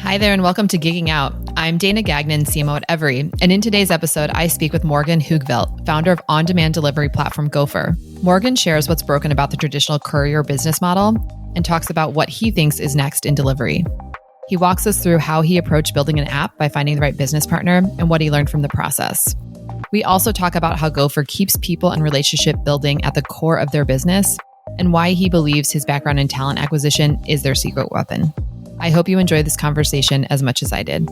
Hi there and welcome to Gigging Out. I'm Dana Gagnon, CMO at Every, and in today's episode, I speak with Morgan Hoogvelt, founder of on-demand delivery platform Gohfr. Morgan shares what's broken about the traditional courier business model and talks about what he thinks is next in delivery. He walks us through how he approached building an app by finding the right business partner and what he learned from the process. We also talk about how Gohfr keeps people and relationship building at the core of their business and why he believes his background in talent acquisition is their secret weapon. I hope you enjoyed this conversation as much as I did.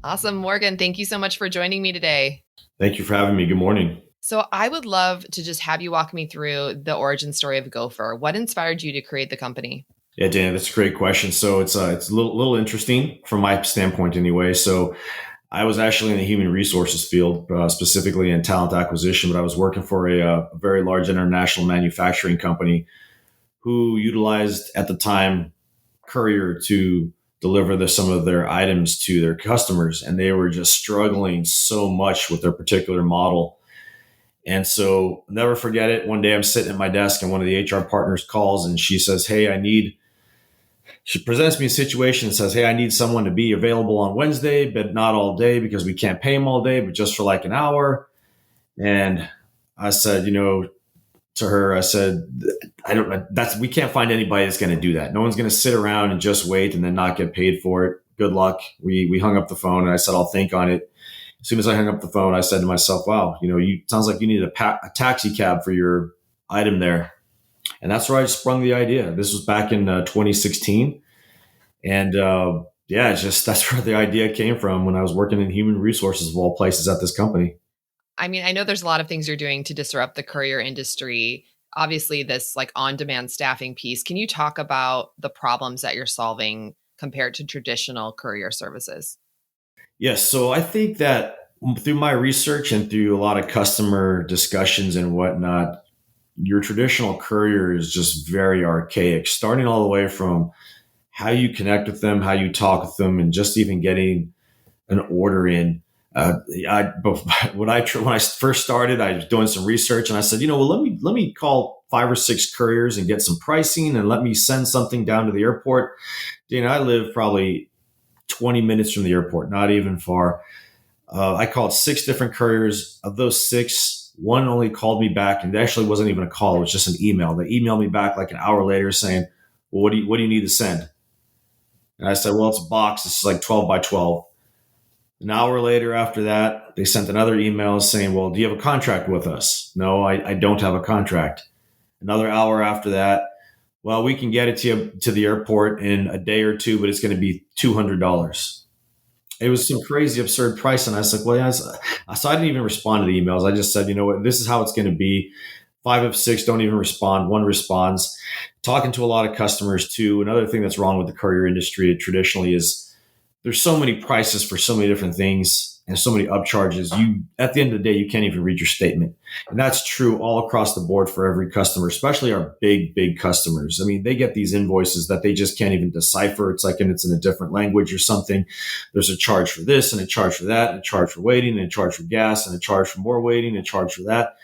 Awesome. Morgan, thank you so much for joining me today. Thank you for having me. Good morning. So I would love to just have you walk me through the origin story of Gohfr. What inspired you to create the company? Yeah, Dana, that's a great question. So it's a little interesting from my standpoint anyway. So I was actually in the human resources field, specifically in talent acquisition, but I was working for a very large international manufacturing company who utilized at the time courier to deliver some of their items to their customers. And they were just struggling so much with their particular model. And so never forget it. One day I'm sitting at my desk and one of the HR partners calls and she says, she presents me a situation and says, hey, I need someone to be available on Wednesday, but not all day because we can't pay them all day, but just for like an hour. And I said, to her, I said, I don't know. We can't find anybody that's going to do that. No one's going to sit around and just wait and then not get paid for it. Good luck. We hung up the phone and I said, I'll think on it. As soon as I hung up the phone, I said to myself, wow, sounds like you need a taxi cab for your item there. And that's where I sprung the idea. This was back in 2016. And that's where the idea came from when I was working in human resources of all places at this company. I mean, I know there's a lot of things you're doing to disrupt the courier industry. Obviously, this like on-demand staffing piece. Can you talk about the problems that you're solving compared to traditional courier services? Yes. So I think that through my research and through a lot of customer discussions and whatnot, your traditional courier is just very archaic, starting all the way from how you connect with them, how you talk with them, and just even getting an order in. When I first started, I was doing some research and I said, let me call 5 or 6 couriers and get some pricing and let me send something down to the airport. I live probably 20 minutes from the airport, not even far. I called 6 different couriers. Of those 6, one only called me back, and it actually wasn't even a call. It was just an email. They emailed me back like an hour later saying, well, what do you need to send? And I said, well, it's a box. It's like 12 by 12. An hour later after that, they sent another email saying, well, do you have a contract with us? No, I don't have a contract. Another hour after that, well, we can get it to the airport in a day or two, but it's going to be $200. It was some crazy, absurd price. And I was like, well, yeah. So I didn't even respond to the emails. I just said, you know what, this is how it's going to be. 5 of 6 don't even respond. 1 responds. Talking to a lot of customers too. Another thing that's wrong with the courier industry traditionally is there's so many prices for so many different things and so many upcharges. At the end of the day, you can't even read your statement. And that's true all across the board for every customer, especially our big customers. I mean, they get these invoices that they just can't even decipher. It's like, and it's in a different language or something. There's a charge for this and a charge for that and a charge for waiting and a charge for gas and a charge for more waiting and a charge for that.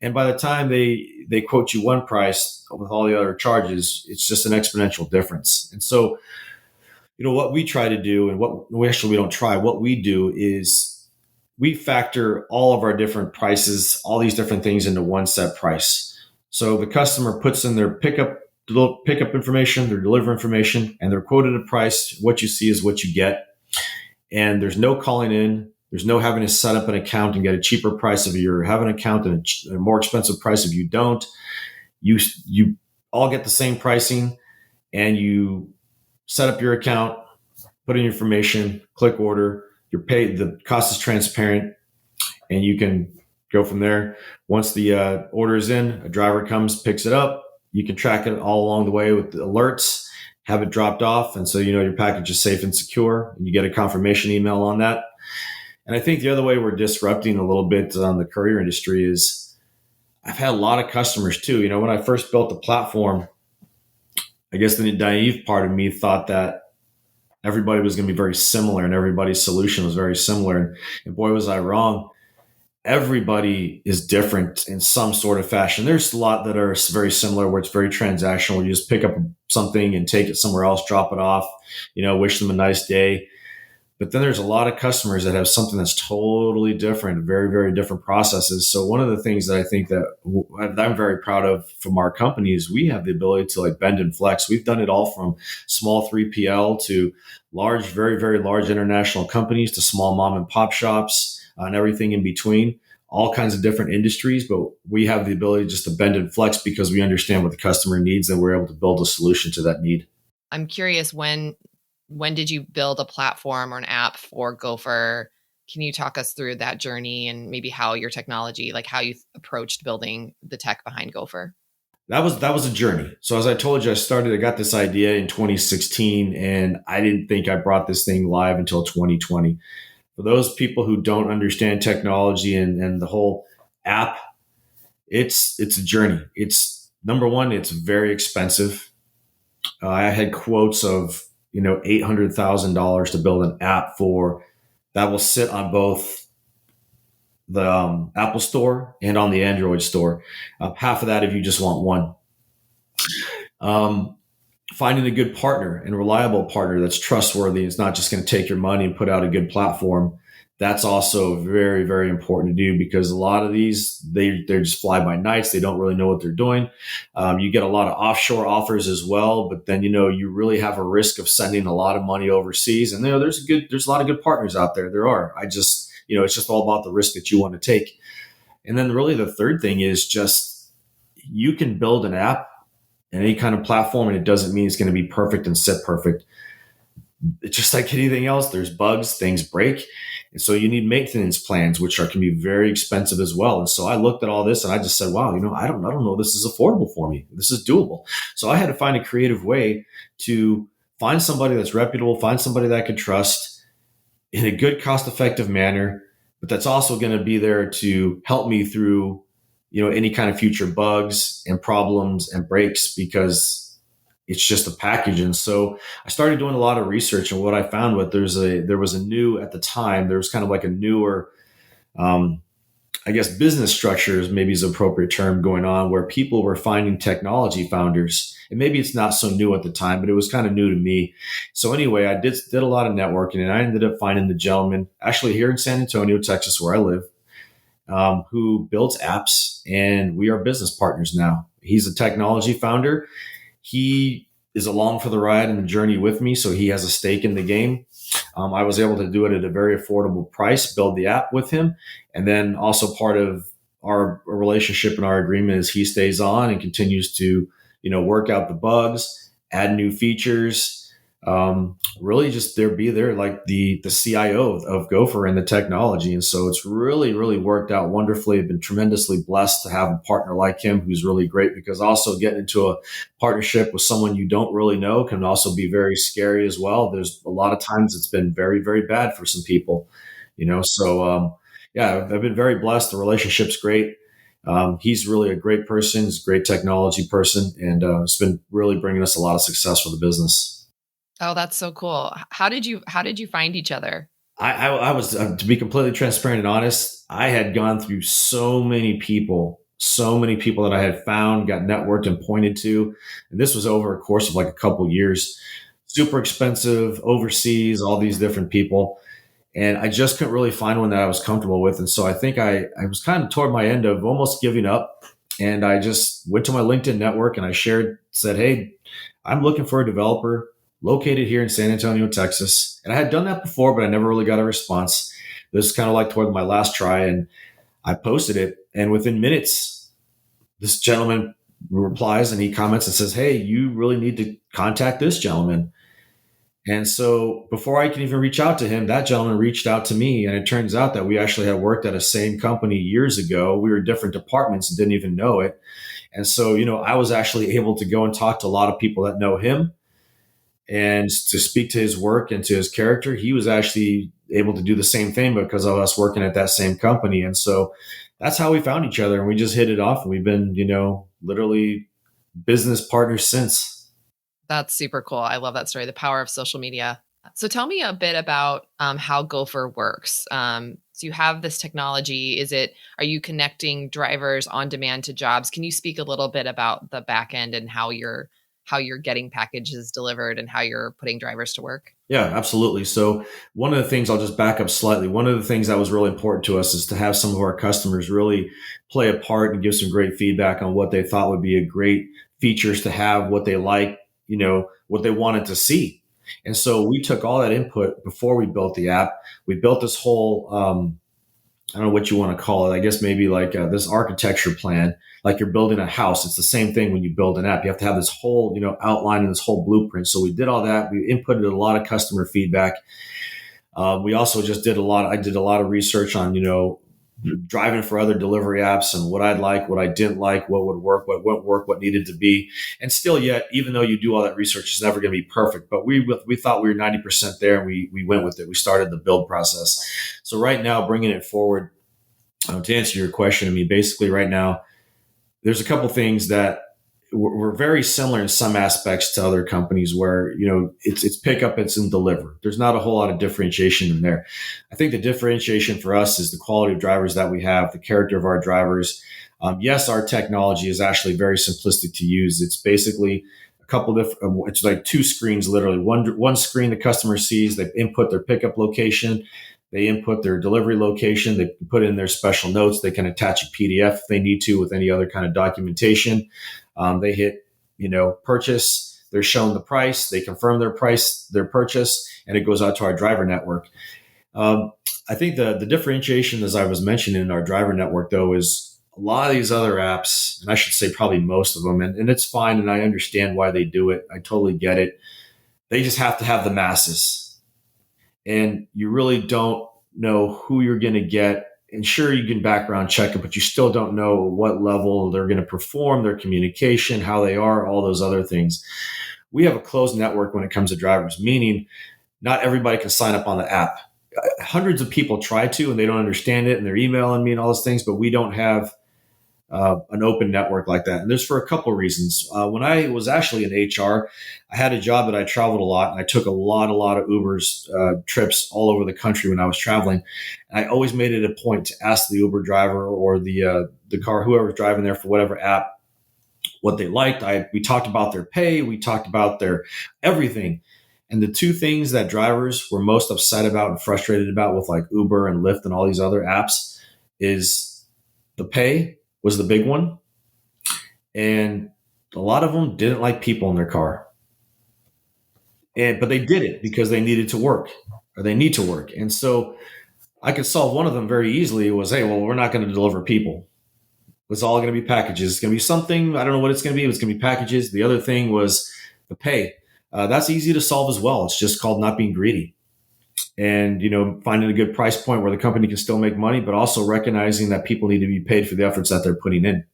And by the time they quote you one price with all the other charges, it's just an exponential difference. And so, what we try to do and what we do is we factor all of our different prices, all these different things into one set price. So the customer puts in their pickup information, their deliver information, and they're quoted a price. What you see is what you get. And there's no calling in. There's no having to set up an account and get a cheaper price if you have an account and a more expensive price if you don't. You all get the same pricing, and you set up your account, put in your information, click order, you're paid, the cost is transparent, and you can go from there. Once the order is in, a driver comes, picks it up. You can track it all along the way with the alerts, have it dropped off. And so, your package is safe and secure, and you get a confirmation email on that. And I think the other way we're disrupting a little bit on the courier industry is I've had a lot of customers too. When I first built the platform, I guess the naive part of me thought that everybody was going to be very similar and everybody's solution was very similar. And boy, was I wrong. everybody is different in some sort of fashion. There's a lot that are very similar where it's very transactional. You just pick up something and take it somewhere else, drop it off, wish them a nice day. But then there's a lot of customers that have something that's totally different, very, very different processes. So one of the things that I think that I'm very proud of from our company is we have the ability to like bend and flex. We've done it all from small 3PL to large, very, very large international companies to small mom and pop shops and everything in between, all kinds of different industries. But we have the ability just to bend and flex because we understand what the customer needs and we're able to build a solution to that need. I'm curious, when did you build a platform or an app for Gohfr? Can you talk us through that journey and maybe how your technology, like how you approached building the tech behind Gohfr? That was a journey. So as I told you, I got this idea in 2016 and I didn't think I brought this thing live until 2020. For those people who don't understand technology and the whole app, it's a journey. It's number one, it's very expensive. I had quotes of $800,000 to build an app for that will sit on both the Apple Store and on the Android Store. Half of that if you just want one. Um, Finding a good partner and reliable partner that's trustworthy is not just going to take your money and put out a good platform. That's also very, very important to do because a lot of these, they're just fly by nights. They don't really know what they're doing. You get a lot of offshore offers as well, but then, you really have a risk of sending a lot of money overseas. And, there's a lot of good partners out there. There are. It's just all about the risk that you want to take. And then really the third thing is just you can build an app in any kind of platform, and it doesn't mean it's going to be perfect and sit perfect. It's just like anything else. There's bugs, things break. And so you need maintenance plans, which can be very expensive as well. And so I looked at all this and I just said, wow, I don't know. This is affordable for me. This is doable. So I had to find a creative way to find somebody that's reputable, find somebody that I could trust in a good, cost-effective manner, but that's also going to be there to help me through any kind of future bugs and problems and breaks because it's just a package. And so I started doing a lot of research, and what I found was there was a new, at the time, there was kind of like a newer, I guess business structures maybe is an appropriate term going on where people were finding technology founders. And maybe it's not so new at the time, but it was kind of new to me. So anyway, I did a lot of networking, and I ended up finding the gentleman actually here in San Antonio, Texas, where I live, who builds apps, and we are business partners now. He's a technology founder. He is along for the ride and the journey with me, so he has a stake in the game. I was able to do it at a very affordable price, build the app with him, and then also part of our relationship and our agreement is he stays on and continues to, work out the bugs, add new features. Really just be there like the CIO of Gohfr and the technology. And so it's really, really worked out wonderfully. I've been tremendously blessed to have a partner like him who's really great, because also getting into a partnership with someone you don't really know can also be very scary as well. There's a lot of times it's been very, very bad for some people, so yeah, I've been very blessed. The relationship's great. He's really a great person. He's a great technology person, and it's been really bringing us a lot of success for the business. Oh, that's so cool. How did you find each other? I was, to be completely transparent and honest, I had gone through so many people that I had found, got networked and pointed to. And this was over a course of like a couple of years, super expensive, overseas, all these different people. And I just couldn't really find one that I was comfortable with. And so I think I was kind of toward my end of almost giving up. And I just went to my LinkedIn network and I said, hey, I'm looking for a developer located here in San Antonio, Texas. And I had done that before, but I never really got a response. This is kind of like toward my last try. And I posted it. And within minutes, this gentleman replies and he comments and says, hey, you really need to contact this gentleman. And so before I can even reach out to him, that gentleman reached out to me. And it turns out that we actually had worked at a same company years ago. We were different departments and didn't even know it. And so, I was actually able to go and talk to a lot of people that know him and to speak to his work and to his character. He was actually able to do the same thing because of us working at that same company. And so that's how we found each other, and we just hit it off. And we've been, literally business partners since. That's super cool. I love that story, the power of social media. So tell me a bit about how Gohfr works. So you have this technology. Are you connecting drivers on demand to jobs? Can you speak a little bit about the back end and how you're getting packages delivered and how you're putting drivers to work? Yeah, absolutely. So one of the things, I'll just back up slightly. One of the things that was really important to us is to have some of our customers really play a part and give some great feedback on what they thought would be a great features to have, what they like, what they wanted to see. And so we took all that input before we built the app. We built this whole, I don't know what you want to call it. I guess maybe like this architecture plan, like you're building a house. It's the same thing when you build an app. You have to have this whole, outline and this whole blueprint. So we did all that. We inputted a lot of customer feedback. We also just I did a lot of research on, driving for other delivery apps and what I'd like, what I didn't like, what would work, what wouldn't work, what needed to be. And still yet, even though you do all that research, it's never going to be perfect. But we thought we were 90% there, and we went with it. We started the build process. So right now, bringing it forward, to answer your question, I mean, basically right now, there's a couple things that we're very similar in some aspects to other companies where, it's pick up, it's in deliver. There's not a whole lot of differentiation in there. I think the differentiation for us is the quality of drivers that we have, the character of our drivers. Yes, our technology is actually very simplistic to use. It's basically a couple different, it's like two screens, literally. One screen the customer sees, they input their pickup location, they input their delivery location, they put in their special notes, they can attach a PDF if they need to with any other kind of documentation. They hit, purchase, they're shown the price, they confirm their purchase, and it goes out to our driver network. I think the differentiation, as I was mentioning in our driver network, though, is a lot of these other apps, and I should say probably most of them, and it's fine, and I understand why they do it. I totally get it. They just have to have the masses. And you really don't know who you're going to get. And sure, you can background check it, but you still don't know what level they're going to perform, their communication, how they are, all those other things. We have a closed network when it comes to drivers, meaning not everybody can sign up on the app. Hundreds of people try to, and they don't understand it, and they're emailing me and all those things, but we don't have an open network like that. And there's for a couple of reasons. When I was actually in HR, I had a job that I traveled a lot, and I took a lot of Uber's trips all over the country when I was traveling. And I always made it a point to ask the Uber driver or the car, whoever was driving there for whatever app, what they liked. We talked about their pay. We talked about their everything. And the two things that drivers were most upset about and frustrated about with like Uber and Lyft and all these other apps is the pay was the big one. And a lot of them didn't like people in their car. But they did it because they needed to work, or they need to work. And so I could solve one of them very easily. It was, hey, well, we're not going to deliver people. It's all going to be packages. It's going to be something. I don't know what it's going to be. It's going to be packages. The other thing was the pay. That's easy to solve as well. It's just called not being greedy. And, finding a good price point where the company can still make money, but also recognizing that people need to be paid for the efforts that they're putting in.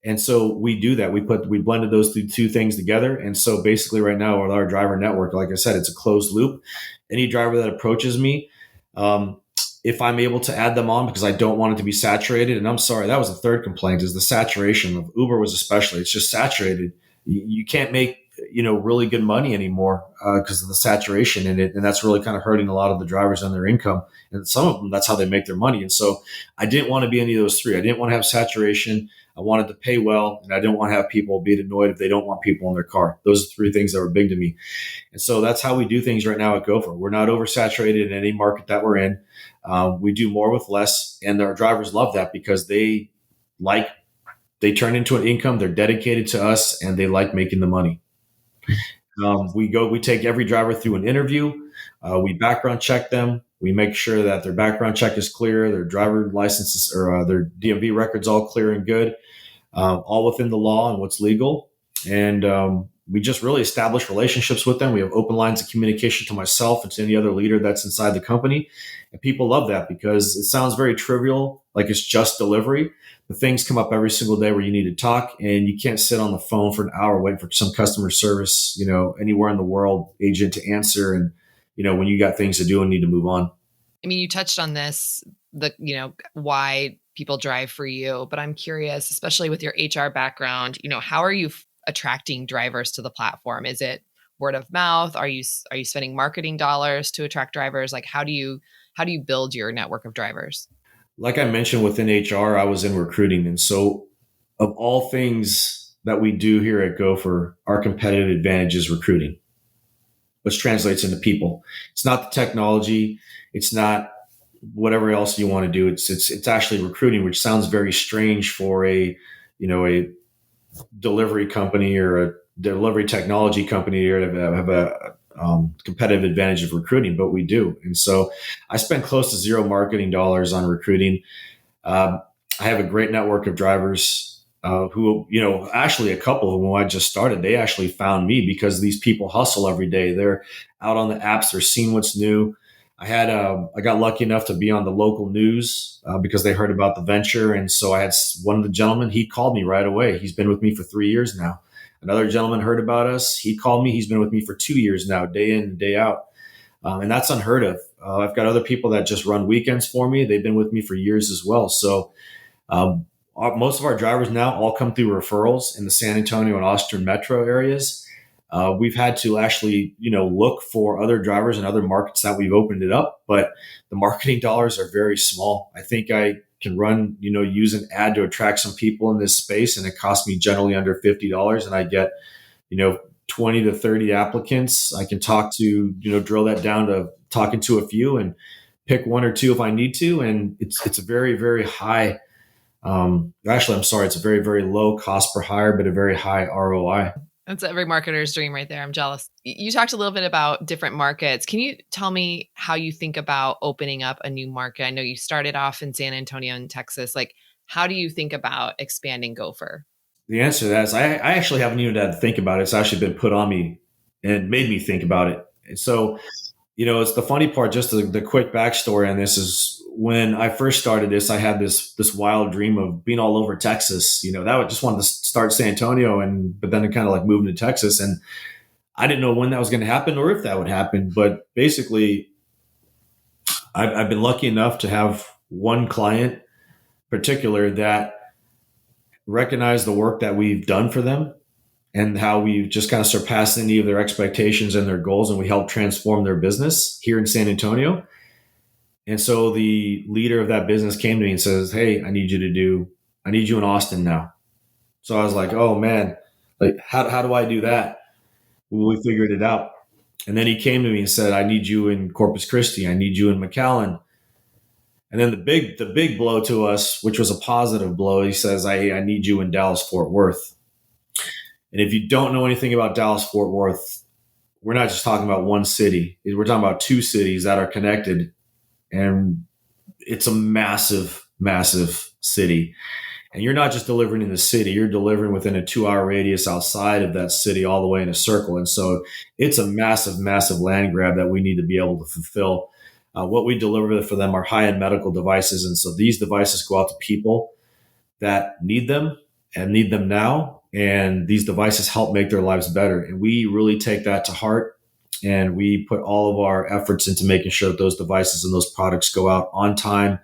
And so we do that. We blended those two things together. And so basically right now with our driver network, like I said, it's a closed loop. Any driver that approaches me, if I'm able to add them on, because I don't want it to be saturated. And I'm sorry, that was the third complaint, is the saturation of Uber was especially, it's just saturated. You can't make, really good money anymore because of the saturation in it. And that's really kind of hurting a lot of the drivers and their income. And some of them, that's how they make their money. And so I didn't want to be any of those three. I didn't want to have saturation. I wanted to pay well, and I didn't want to have people be annoyed if they don't want people in their car. Those are three things that were big to me. And so that's how we do things right now at Gohfr. We're not oversaturated in any market that we're in. We do more with less, and our drivers love that because they turn into an income. They're dedicated to us, and they like making the money. We take every driver through an interview. We background check them. We make sure that their background check is clear, their driver licenses or their DMV records all clear and good, all within the law and what's legal. And we just really establish relationships with them. We have open lines of communication to myself and to any other leader that's inside the company. And people love that because it sounds very trivial, like it's just delivery. The things come up every single day where you need to talk, and you can't sit on the phone for an hour waiting for some customer service, anywhere in the world agent to answer. And, when you got things to do and need to move on. I mean, you touched on this, why people drive for you, but I'm curious, especially with your HR background, how are you attracting drivers to the platform? Is it word of mouth? Are you spending marketing dollars to attract drivers? Like, how do you how do you build your network of drivers? Like I mentioned, within HR, I was in recruiting. And so, of all things that we do here at Gohfr, our competitive advantage is recruiting, which translates into people. It's not the technology. It's not whatever else you want to do. It's actually recruiting, which sounds very strange for a delivery company or a delivery technology company here to have a competitive advantage of recruiting, but we do. And so I spend close to zero marketing dollars on recruiting. I have a great network of drivers who, actually a couple of them when I just started, they actually found me because these people hustle every day. They're out on the apps. They're seeing what's new. I got lucky enough to be on the local news because they heard about the venture. And so I had one of the gentlemen, he called me right away. He's been with me for 3 years now. Another gentleman heard about us. He called me. He's been with me for 2 years now, day in and day out. And that's unheard of. I've got other people that just run weekends for me. They've been with me for years as well. So most of our drivers now all come through referrals in the San Antonio and Austin metro areas. We've had to actually, look for other drivers in other markets that we've opened it up, but the marketing dollars are very small. I think I can run, use an ad to attract some people in this space, and it costs me generally under $50, and I get, 20 to 30 applicants. I can talk to, drill that down to talking to a few and pick one or two if I need to, and it's a very, very high. Actually, I'm sorry, it's a very, very low cost per hire, but a very high ROI. That's every marketer's dream right there. I'm jealous. You talked a little bit about different markets. Can you tell me how you think about opening up a new market? I know you started off in San Antonio in Texas. Like, how do you think about expanding Gohfr? The answer to that is I actually haven't even had to think about it. It's actually been put on me and made me think about it. And so, it's the funny part, just the quick backstory on this is when I first started this, I had this wild dream of being all over Texas. That I just wanted to start San Antonio, but then it kind of like moving to Texas. And I didn't know when that was going to happen or if that would happen. But basically, I've been lucky enough to have one client in particular that recognized the work that we've done for them and how we've just kind of surpassed any of their expectations and their goals. And we helped transform their business here in San Antonio. And so the leader of that business came to me and says, "Hey, I need you in Austin now." So I was like, "Oh man, like how do I do that?" Well, we figured it out. And then he came to me and said, "I need you in Corpus Christi. I need you in McAllen." And then the big blow to us, which was a positive blow, he says, I need you in Dallas Fort Worth." And if you don't know anything about Dallas Fort Worth, we're not just talking about one city. We're talking about two cities that are connected. And it's a massive, massive city. And you're not just delivering in the city, you're delivering within a 2-hour radius outside of that city all the way in a circle. And so it's a massive, massive land grab that we need to be able to fulfill. What we deliver for them are high-end medical devices. And so these devices go out to people that need them and need them now. And these devices help make their lives better. And we really take that to heart. And we put all of our efforts into making sure that those devices and those products go out on time,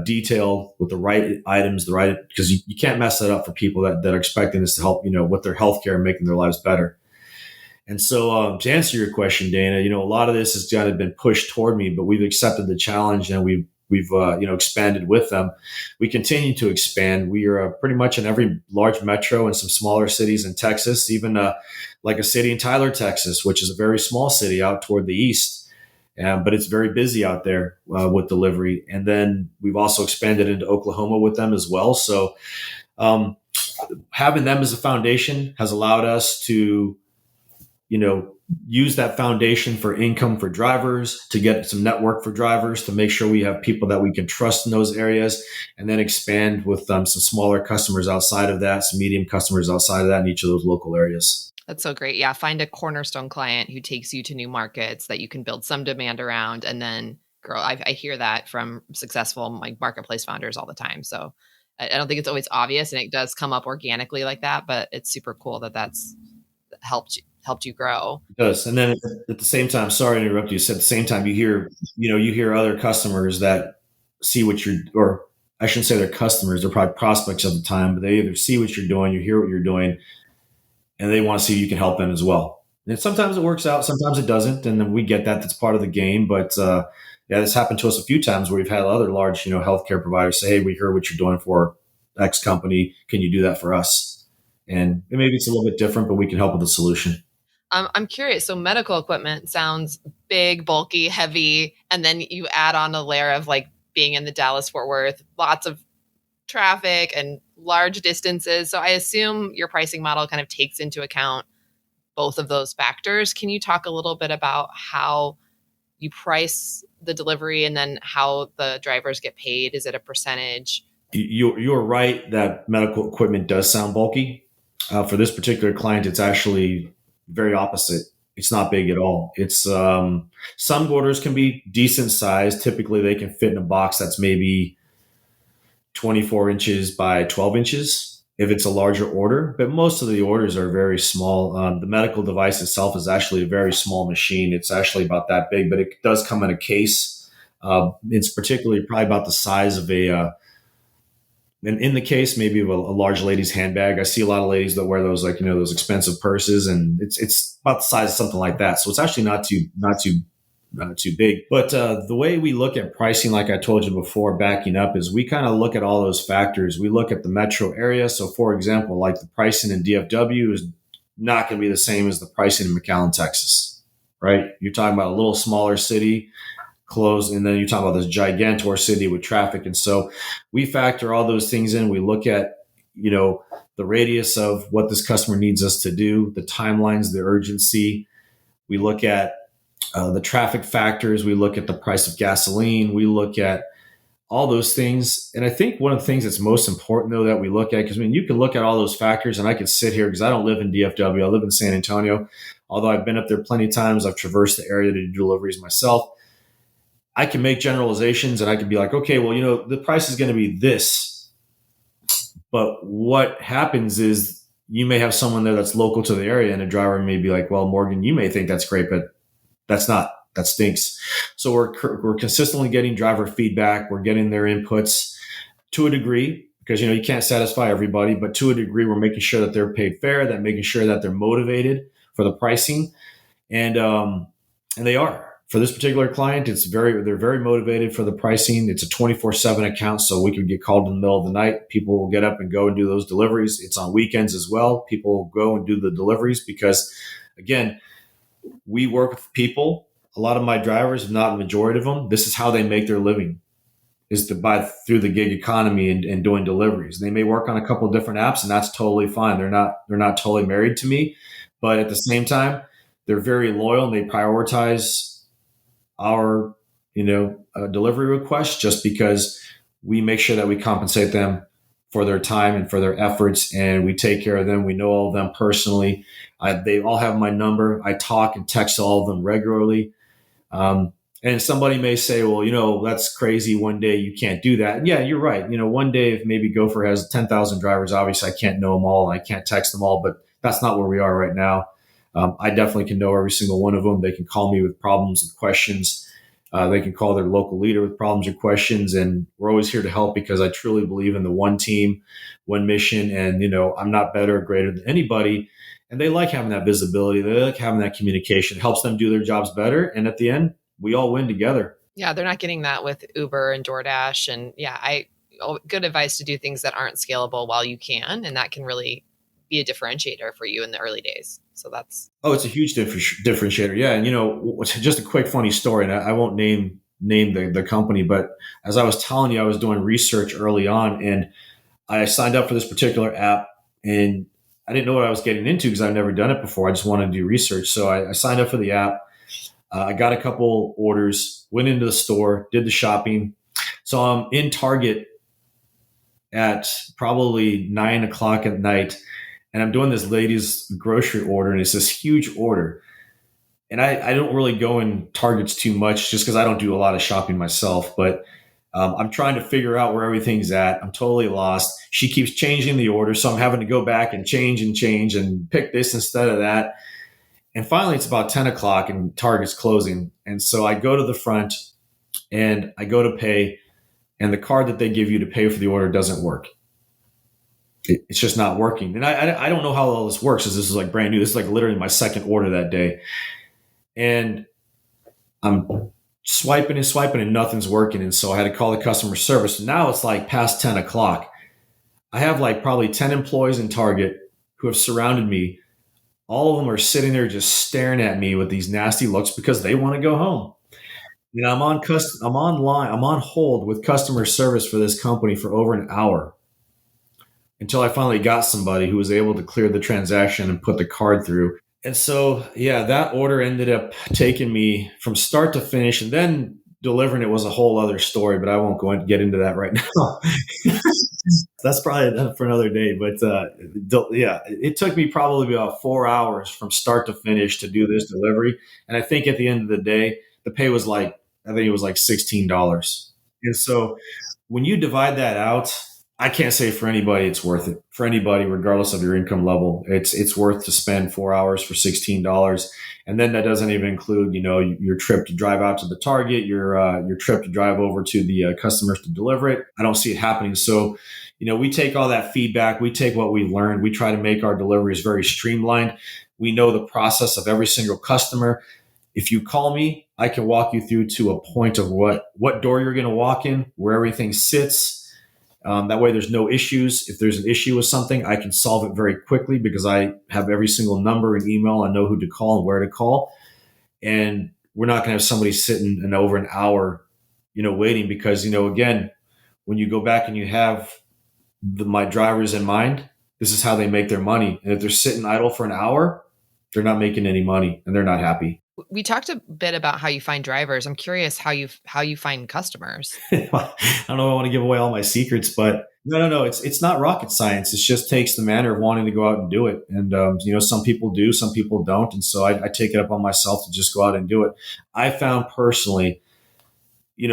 detailed with the right items, because you can't mess that up for people that are expecting this to help, with their healthcare and making their lives better. And so to answer your question, Dana, a lot of this has kind of been pushed toward me, but we've accepted the challenge and we've expanded with them. We continue to expand. We are pretty much in every large metro and some smaller cities in Texas, even like a city in Tyler, Texas, which is a very small city out toward the east. But it's very busy out there with delivery. And then we've also expanded into Oklahoma with them as well. So having them as a foundation has allowed us to, use that foundation for income for drivers, to get some network for drivers, to make sure we have people that we can trust in those areas, and then expand with some smaller customers outside of that, some medium customers outside of that in each of those local areas. That's so great. Yeah. Find a cornerstone client who takes you to new markets that you can build some demand around. And then girl, I hear that from successful marketplace founders all the time. So I don't think it's always obvious and it does come up organically like that, but it's super cool that that's helped you grow. It does. And then at the same time, sorry to interrupt you, at the same time, you hear other customers that see or I shouldn't say they're customers, they're probably prospects at the time, but they either see what you're doing, you hear what you're doing, and they want to see if you can help them as well. And sometimes it works out, sometimes it doesn't. And then we get that. That's part of the game. But Yeah, this happened to us a few times where we've had other large, healthcare providers say, "Hey, we heard what you're doing for X company. Can you do that for us?" And maybe it's a little bit different, but we can help with the solution. I'm curious. So medical equipment sounds big, bulky, heavy, and then you add on a layer of like being in the Dallas Fort Worth, lots of traffic and large distances. So I assume your pricing model kind of takes into account both of those factors. Can you talk a little bit about how you price the delivery and then how the drivers get paid? Is it a percentage? You're right that medical equipment does sound bulky. For this particular client, it's actually very opposite. It's not big at all. It's some orders can be decent size. Typically, they can fit in a box that's maybe 24 inches by 12 inches if it's a larger order. But most of the orders are very small. The medical device itself is actually a very small machine. It's actually about that big, but it does come in a case. It's particularly probably about the size of and in the case maybe of a large lady's handbag. I see a lot of ladies that wear those, like, those expensive purses, and it's about the size of something like that. So it's actually not too big. But the way we look at pricing, like I told you before, backing up, is we kind of look at all those factors. We look at the metro area. So for example, like the pricing in DFW is not going to be the same as the pricing in McAllen, Texas, right? You're talking about a little smaller city close, and then you're talking about this gigantor city with traffic. And so we factor all those things in. We look at, the radius of what this customer needs us to do, the timelines, the urgency. We look at the traffic factors. We look at the price of gasoline. We look at all those things. And I think one of the things that's most important, though, that we look at, because you can look at all those factors, and I could sit here because I don't live in DFW. I live in San Antonio. Although I've been up there plenty of times, I've traversed the area to do deliveries myself. I can make generalizations and I can be like, okay, well, the price is going to be this. But what happens is you may have someone there that's local to the area, and a driver may be like, well, Morgan, you may think that's great, but that stinks. So we're consistently getting driver feedback. We're getting their inputs to a degree, because, you can't satisfy everybody, but to a degree, we're making sure that they're paid fair, that making sure that they're motivated for the pricing. And they are. For this particular client, they're very motivated for the pricing. It's a 24/7 account, so we could get called in the middle of the night. People will get up and go and do those deliveries. It's on weekends as well. People will go and do the deliveries because, again, we work with people. A lot of my drivers, if not a majority of them, this is how they make their living, is to buy through the gig economy and doing deliveries. They may work on a couple of different apps, and that's totally fine. They're not totally married to me, but at the same time, they're very loyal and they prioritize our delivery requests, just because we make sure that we compensate them for their time and for their efforts, and we take care of them. We know all of them personally. They all have my number. I talk and text all of them regularly. And somebody may say, well, that's crazy. One day you can't do that. And yeah, you're right. One day if maybe Gohfr has 10,000 drivers, obviously I can't know them all and I can't text them all, but that's not where we are right now. I definitely can know every single one of them. They can call me with problems and questions. They can call their local leader with problems or questions. And we're always here to help, because I truly believe in the one team, one mission. And, I'm not better or greater than anybody. And they like having that visibility. They like having that communication. It helps them do their jobs better. And at the end, we all win together. Yeah, they're not getting that with Uber and DoorDash. And yeah, good advice to do things that aren't scalable while you can. And that can really be a differentiator for you in the early days. So it's a huge differentiator. Yeah. And, just a quick funny story, and I won't name the company, but as I was telling you, I was doing research early on, and I signed up for this particular app, and I didn't know what I was getting into because I've never done it before. I just wanted to do research. So I signed up for the app. I got a couple orders, went into the store, did the shopping. So I'm in Target at probably 9:00 at night, and I'm doing this lady's grocery order, and it's this huge order. And I don't really go in Targets too much just because I don't do a lot of shopping myself, but I'm trying to figure out where everything's at. I'm totally lost. She keeps changing the order, so I'm having to go back and change and pick this instead of that. And finally, it's about 10:00 and Target's closing. And so I go to the front and I go to pay, and the card that they give you to pay for the order doesn't work. It's just not working. And I don't know how all this works, because this is like brand new. This is like literally my second order that day. And I'm swiping and nothing's working. And so I had to call the customer service. And now it's like past 10 o'clock. I have like probably 10 employees in Target who have surrounded me. All of them are sitting there just staring at me with these nasty looks because they want to go home. I'm online, I'm on hold with customer service for this company for over an hour until I finally got somebody who was able to clear the transaction and put the card through. And so, yeah, that order ended up taking me from start to finish, and then delivering it was a whole other story, but I won't go and get into that right now. That's probably for another day. But yeah, it took me probably about 4 hours from start to finish to do this delivery. And I think at the end of the day, the pay was like, I think it was like $16. And so when you divide that out, I can't say for anybody it's worth it. For anybody, regardless of your income level, it's worth to spend 4 hours for $16. And then that doesn't even include, your trip to drive out to the Target, your trip to drive over to the customers to deliver it. I don't see it happening. So, we take all that feedback, we take what we've learned, we try to make our deliveries very streamlined. We know the process of every single customer. If you call me, I can walk you through to a point of what door you're going to walk in, where everything sits. That way there's no issues. If there's an issue with something, I can solve it very quickly because I have every single number and email. I know who to call and where to call. And we're not going to have somebody sitting in over an hour, waiting because, again, when you go back and you have my drivers in mind, this is how they make their money. And if they're sitting idle for an hour, they're not making any money and they're not happy. We talked a bit about how you find drivers. I'm curious how you find customers. I don't know if I want to give away all my secrets, but no. It's not rocket science. It just takes the manner of wanting to go out and do it. And, some people do, some people don't. And so I take it up on myself to just go out and do it. I found personally,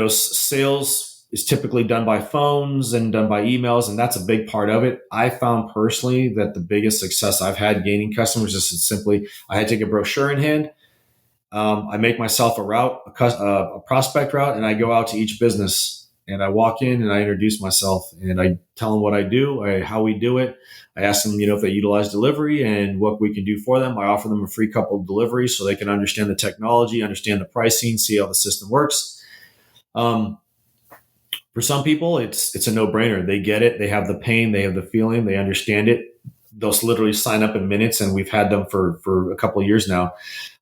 sales is typically done by phones and done by emails, and that's a big part of it. I found personally that the biggest success I've had gaining customers is simply I had to take a brochure in hand. I make myself a route, a prospect route, and I go out to each business and I walk in and I introduce myself and I tell them what I do, how we do it. I ask them, if they utilize delivery and what we can do for them. I offer them a free couple of deliveries so they can understand the technology, understand the pricing, see how the system works. For some people, it's a no-brainer. They get it. They have the pain. They have the feeling. They understand it. They'll literally sign up in minutes, and we've had them for a couple of years now.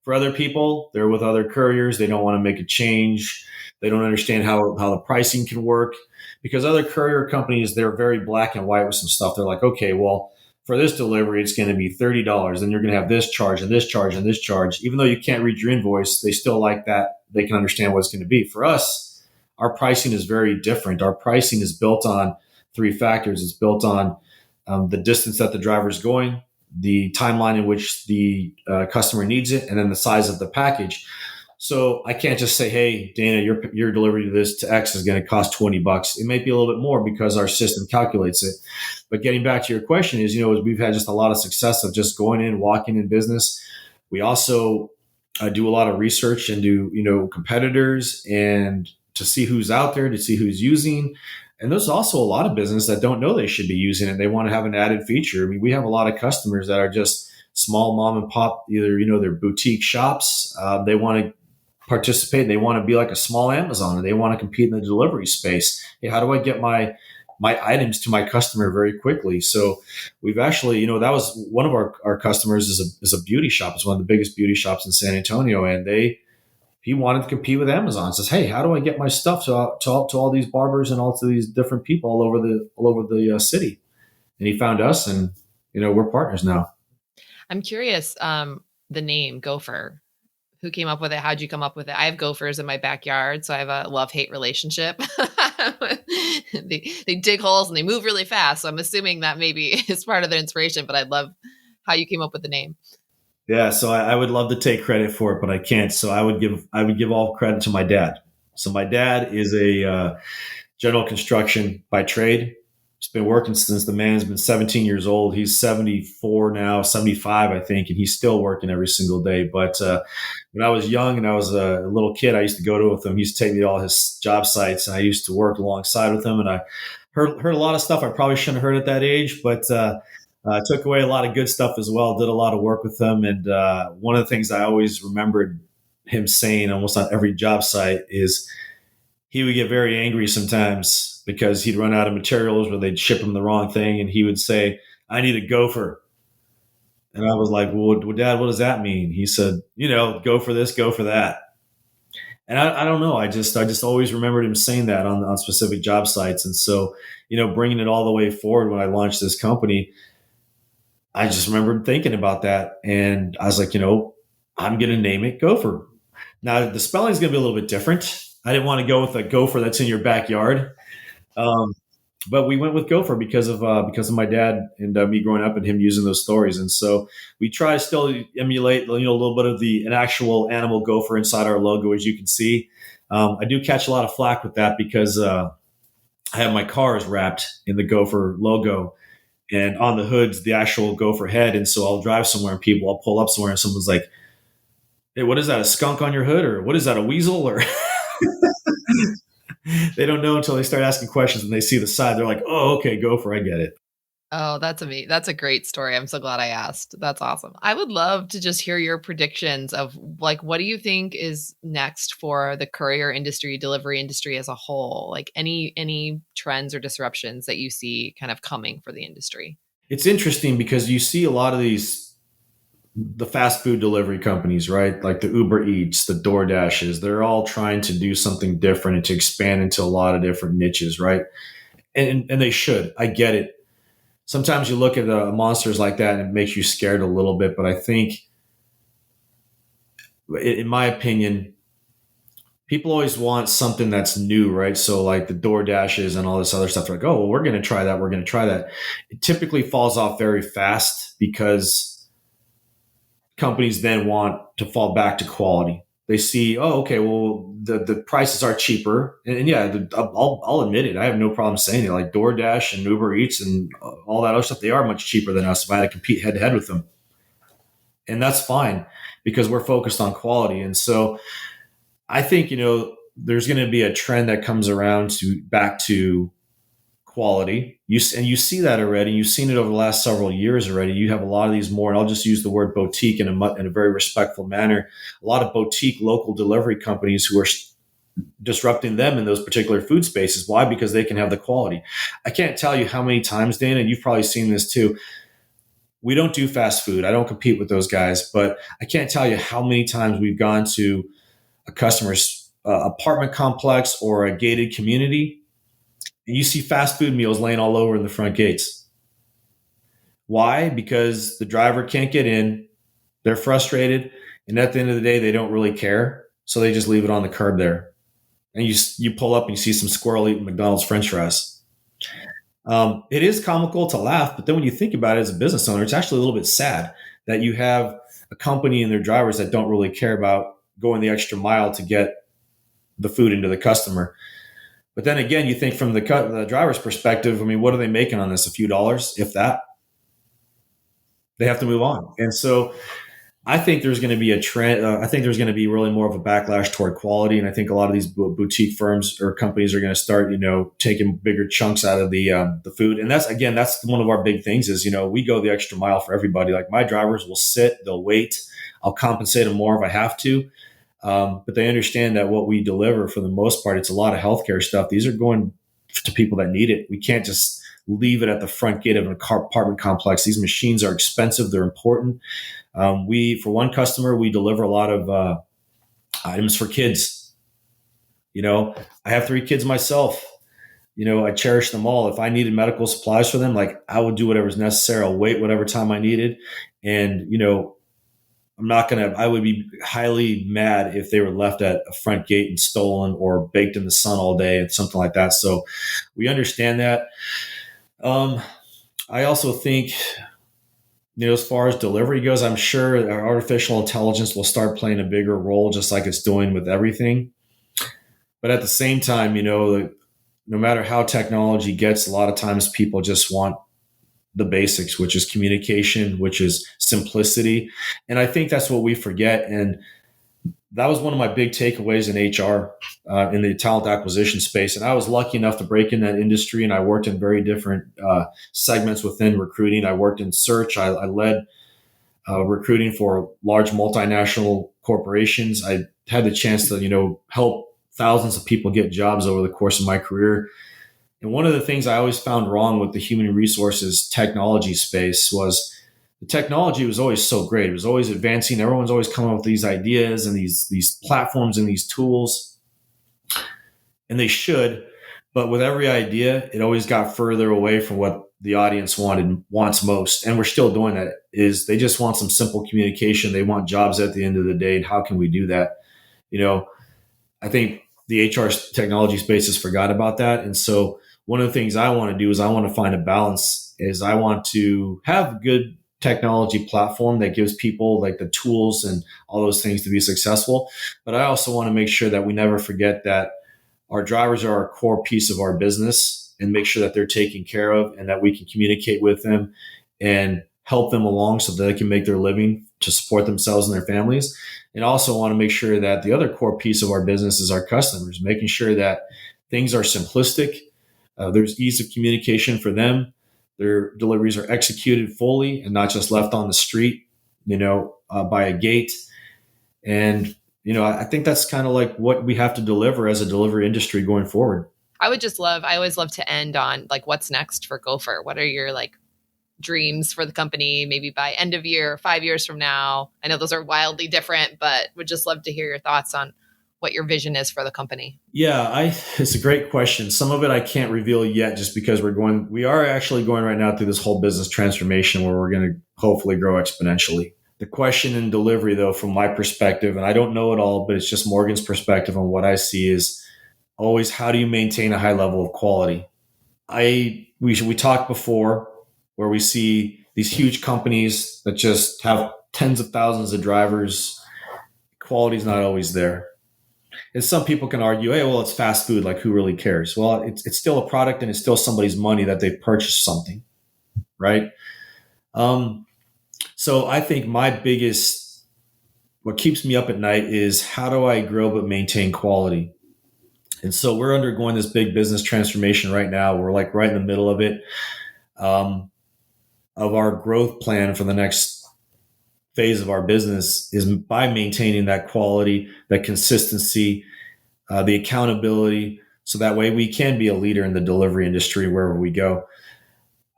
For other people, they're with other couriers. They don't want to make a change. They don't understand how the pricing can work because other courier companies, they're very black and white with some stuff. They're like, okay, well, for this delivery, it's going to be $30. Then you're going to have this charge and this charge and this charge. Even though you can't read your invoice, they still like that. They can understand what it's going to be. For us, our pricing is very different. Our pricing is built on three factors. It's built on the distance that the driver is going, the timeline in which the customer needs it, and then the size of the package. So I can't just say, hey, Dana, your delivery to this to X is going to cost $20. It may be a little bit more because our system calculates it. But getting back to your question is, we've had just a lot of success of just going in, walking in business. We also do a lot of research into, competitors and to see who's out there, to see who's using. And there's also a lot of business that don't know they should be using it. They want to have an added feature. I mean, we have a lot of customers that are just small mom and pop, either, they're boutique shops. They want to participate. They want to be like a small Amazon, or they want to compete in the delivery space. Hey, how do I get my items to my customer very quickly? So we've actually, that was one of our customers is a beauty shop. It's one of the biggest beauty shops in San Antonio. And he wanted to compete with Amazon. Says, hey, how do I get my stuff to all these barbers and all to these different people all over the city? And he found us, and we're partners now. I'm curious, the name Gohfr. Who came up with it? How'd you come up with it? I have gophers in my backyard, so I have a love-hate relationship. They dig holes and they move really fast. So I'm assuming that maybe is part of the inspiration, but I'd love how you came up with the name. Yeah, so I would love to take credit for it, but I can't. So I would give all credit to my dad. So my dad is a general construction by trade. He's been working since the man's been 17 years old. He's 74 now, 75, I think, and he's still working every single day. But when I was young and I was a little kid, I used to go to with him. He used to take me to all his job sites, and I used to work alongside with him. And I heard a lot of stuff I probably shouldn't have heard at that age, but took away a lot of good stuff as well. Did a lot of work with him. And one of the things I always remembered him saying almost on every job site is he would get very angry sometimes because he'd run out of materials or they'd ship him the wrong thing. And he would say, I need a Gohfr. And I was like, well, Dad, what does that mean? He said, go for this, go for that. And I don't know. I just always remembered him saying that on specific job sites. And so, bringing it all the way forward when I launched this company, I just remembered thinking about that. And I was like, I'm going to name it Gohfr. Now, the spelling is going to be a little bit different. I didn't want to go with a Gohfr that's in your backyard. Um, but we went with Gohfr because of my dad and me growing up and him using those stories. And so we try to still emulate, a little bit of an actual animal Gohfr inside our logo, as you can see. I do catch a lot of flack with that because I have my cars wrapped in the Gohfr logo, and on the hood's the actual Gohfr head. And so I'll drive somewhere and I'll pull up somewhere and someone's like, hey, what is that? A skunk on your hood? Or what is that? A weasel? Or they don't know until they start asking questions and they see the side. They're like, oh, okay, Gohfr, I get it. Oh, that's amazing. That's a great story. I'm so glad I asked. That's awesome. I would love to just hear your predictions of what do you think is next for the courier industry, delivery industry as a whole? Like any trends or disruptions that you see kind of coming for the industry? It's interesting because you see a lot of the fast food delivery companies, right? Like the Uber Eats, the DoorDashes, they're all trying to do something different and to expand into a lot of different niches, right? And they should. I get it. Sometimes you look at monsters like that and it makes you scared a little bit. But I think, in my opinion, people always want something that's new, right? So like the DoorDashes and all this other stuff, they're like, oh, well, we're going to try that. We're going to try that. It typically falls off very fast because companies then want to fall back to quality. They see, oh, okay, well, the prices are cheaper. And yeah, I'll admit it. I have no problem saying it. Like DoorDash and Uber Eats and all that other stuff, they are much cheaper than us if I had to compete head to head with them. And that's fine because we're focused on quality. And so I think, there's going to be a trend that comes around to back to quality. You see that already. You've seen it over the last several years already. You have a lot of these more, and I'll just use the word boutique in a very respectful manner. A lot of boutique local delivery companies who are disrupting them in those particular food spaces. Why? Because they can have the quality. I can't tell you how many times, Dana, and you've probably seen this too. We don't do fast food. I don't compete with those guys, but I can't tell you how many times we've gone to a customer's apartment complex or a gated community, and you see fast food meals laying all over in the front gates. Why? Because the driver can't get in. They're frustrated. And at the end of the day, they don't really care. So they just leave it on the curb there. And you pull up and you see some squirrel eating McDonald's French fries. It is comical to laugh, but then when you think about it as a business owner, it's actually a little bit sad that you have a company and their drivers that don't really care about going the extra mile to get the food into the customer. But then again, you think from the driver's perspective, I mean, what are they making on this? A few dollars, if that? They have to move on. And so I think there's going to be a trend. I think there's going to be really more of a backlash toward quality. And I think a lot of these boutique firms or companies are going to start, taking bigger chunks out of the food. And that's one of our big things is, we go the extra mile for everybody. Like my drivers will sit, they'll wait. I'll compensate them more if I have to. But they understand that what we deliver, for the most part, it's a lot of healthcare stuff. These are going to people that need it. We can't just leave it at the front gate of an apartment complex. These machines are expensive. They're important. For one customer, we deliver a lot of items for kids. I have 3 kids myself. I cherish them all. If I needed medical supplies for them, like I would do whatever's necessary. I'll wait whatever time I needed. And, I would be highly mad if they were left at a front gate and stolen or baked in the sun all day and something like that. So we understand that. I also think, as far as delivery goes, I'm sure artificial intelligence will start playing a bigger role, just like it's doing with everything. But at the same time, no matter how technology gets, a lot of times people just want the basics, which is communication, which is simplicity. And I think that's what we forget. And that was one of my big takeaways in HR, in the talent acquisition space. And I was lucky enough to break in that industry. And I worked in very different segments within recruiting. I worked in search. I led recruiting for large multinational corporations. I had the chance to, help thousands of people get jobs over the course of my career. And one of the things I always found wrong with the human resources technology space was the technology was always so great. It was always advancing. Everyone's always coming up with these ideas and these platforms and these tools. And they should, but with every idea, it always got further away from what the audience wants most. And we're still doing that, is they just want some simple communication. They want jobs at the end of the day. And how can we do that? I think the HR technology space has forgot about that. And so one of the things I want to do is I want to find a balance. Is I want to have a good technology platform that gives people like the tools and all those things to be successful. But I also want to make sure that we never forget that our drivers are a core piece of our business, and make sure that they're taken care of and that we can communicate with them and help them along so that they can make their living to support themselves and their families. And also want to make sure that the other core piece of our business is our customers, making sure that things are simplistic. There's ease of communication for them. Their deliveries are executed fully and not just left on the street, by a gate. And, I think that's kind of like what we have to deliver as a delivery industry going forward. I always love to end on like, what's next for Gohfr? What are your like dreams for the company, maybe by end of year, 5 years from now? I know those are wildly different, but would just love to hear your thoughts on what your vision is for the company. Yeah, it's a great question. Some of it I can't reveal yet just because we are actually going right now through this whole business transformation where we're going to hopefully grow exponentially. The question in delivery, though, from my perspective, and I don't know it all, but it's just Morgan's perspective on what I see, is always how do you maintain a high level of quality? We talked before where we see these huge companies that just have tens of thousands of drivers. Quality is not always there. And some people can argue, hey, well, it's fast food. Like, who really cares? Well, it's still a product and it's still somebody's money that they've purchased something, right? So I think what keeps me up at night is how do I grow but maintain quality? And so we're undergoing this big business transformation right now. We're like right in the middle of it, of our growth plan for the next phase of our business is by maintaining that quality, that consistency, the accountability, so that way we can be a leader in the delivery industry wherever we go.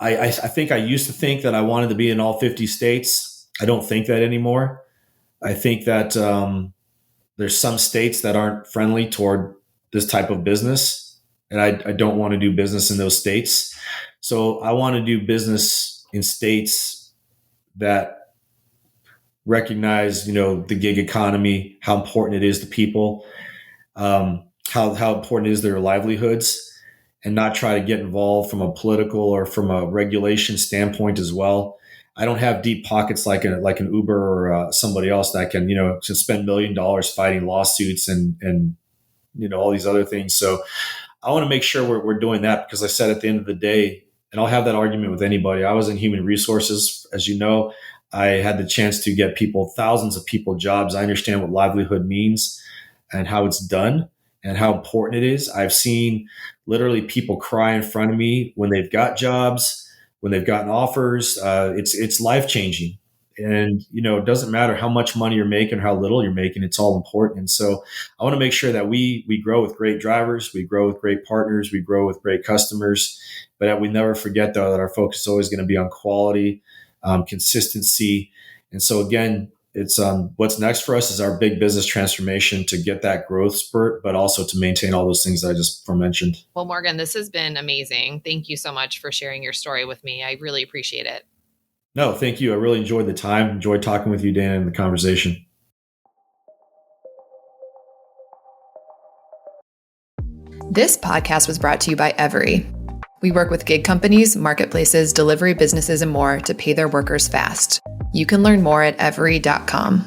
I think I used to think that I wanted to be in all 50 states. I don't think that anymore. I think that there's some states that aren't friendly toward this type of business, and I don't want to do business in those states. So I want to do business in states that recognize, the gig economy, how important it is to people, how important it is their livelihoods, and not try to get involved from a political or from a regulation standpoint as well. I don't have deep pockets like an Uber or somebody else that can, to spend $1 million fighting lawsuits and all these other things. So I want to make sure we're doing that, because I said at the end of the day, and I'll have that argument with anybody. I was in human resources, as you know. I had the chance to get thousands of people jobs. I understand what livelihood means and how it's done and how important it is. I've seen literally people cry in front of me when they've got jobs, when they've gotten offers. It's life-changing. And, it doesn't matter how much money you're making or how little you're making. It's all important. And so I want to make sure that we grow with great drivers, we grow with great partners, we grow with great customers, but that we never forget, though, that our focus is always going to be on quality, consistency. And so again, it's what's next for us is our big business transformation to get that growth spurt, but also to maintain all those things that I just mentioned. Well, Morgan, this has been amazing. Thank you so much for sharing your story with me. I really appreciate it. No, thank you. I really enjoyed the time. Enjoyed talking with you, Dan, and the conversation. This podcast was brought to you by Every. We work with gig companies, marketplaces, delivery businesses, and more to pay their workers fast. You can learn more at every.com.